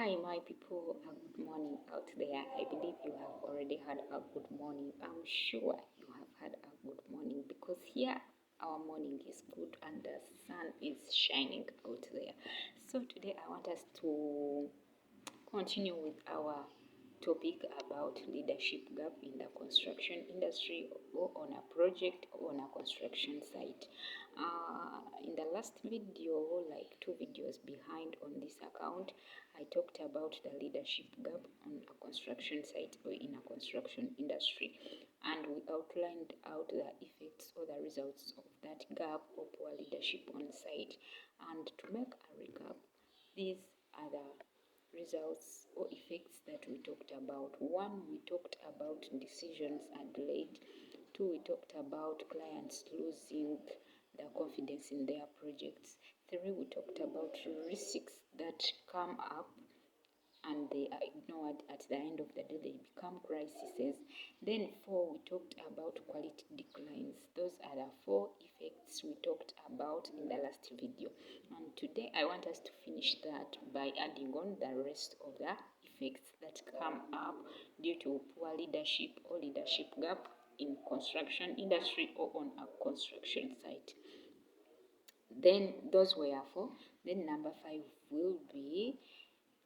Hi, my people. Good morning out there. I believe you have already had a good morning. I'm sure you have had a good morning because here our morning is good and the sun is shining out there. So, today I want us to continue with our topic about leadership gap in the construction industry or on a project or on a construction site. In the last video, like 2 videos behind on this account, I talked about the leadership gap on a construction site or in a construction industry, and we outlined out the effects or the results of that gap or poor leadership on site. And to make a recap, these are the results or effects that we talked about. One, we talked about decisions are delayed. Two, we talked about clients losing their confidence in their projects. Three, we talked about risks that come up and they are ignored. At the end of the day, they become crises. Then four, we talked about quality declines. Those are the 4 effects we talked about in the last video, and today I want us to finish that by adding on the rest of the effects that come up due to poor leadership or leadership gap in construction industry or on a construction site. Then those were 4. Then number 5 will be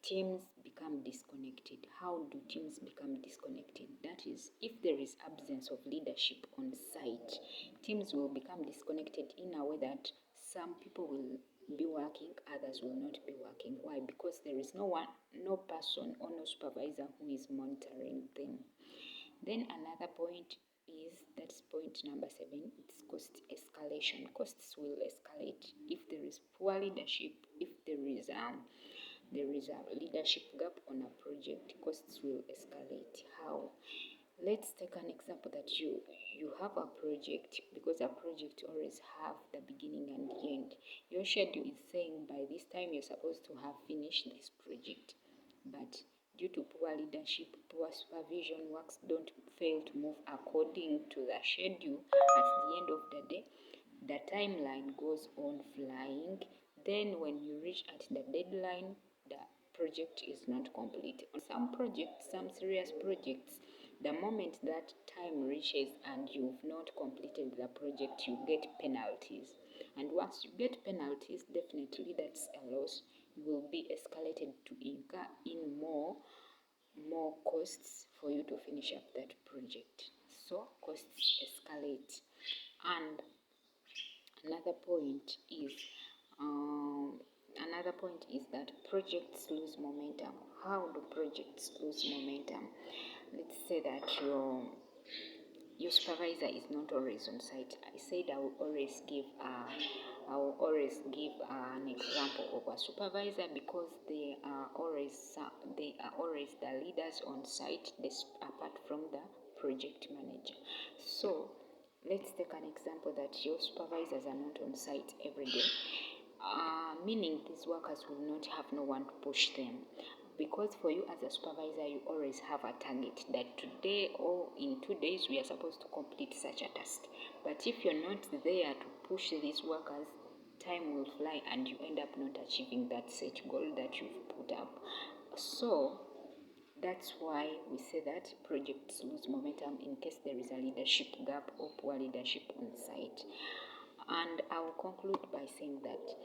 teams become disconnected. How do teams become disconnected? That is, if there is absence of leadership on site, teams will become disconnected in a way that some people will be working, others will not be working. Why? Because there is no person or no supervisor who is monitoring them. Then another point is, that's point number 7, it's cost escalation. Costs will escalate if there is poor leadership, if there is a leadership gap on a project. Costs will escalate. How? Let's take an example that you have a project, because a project always have the beginning and the end. Your schedule is saying by this time you're supposed to have finished this project, but due to poor leadership, poor supervision, works don't fail to move according to the schedule. At the end of the day, the timeline goes on flying. Then when you reach at the deadline, the project is not complete. On some projects, some serious projects, the moment that time reaches and you've not completed the project, you get penalties. And once you get penalties, definitely that's a loss. You will be escalated to incur in more costs for you to finish up that project. So costs escalate. And another point is that projects lose momentum. How do projects lose momentum? Let's say that your supervisor is not always on site. I said I will always give an example of a supervisor, because they are always the leaders on site, apart from the project manager. So let's take an example that your supervisors are not on site every day, meaning these workers will not have no one to push them. Because for you as a supervisor, you always have a target that today or in 2 days we are supposed to complete such a task. But if you're not there to push these workers, time will fly and you end up not achieving that set goal that you've put up. So that's why we say that projects lose momentum in case there is a leadership gap or poor leadership on site. And I will conclude by saying that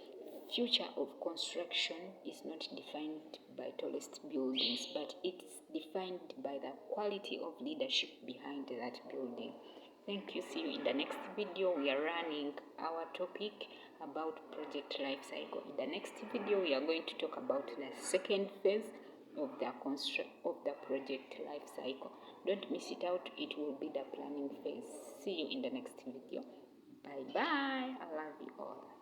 future of construction is not defined by tallest buildings, but it's defined by the quality of leadership behind that building. Thank you. See you in the next video. We are running our topic about project life cycle. In the next video, we are going to talk about the second phase of the project life cycle. Don't miss it out. It will be the planning phase. See you in the next video. Bye bye. I love you all.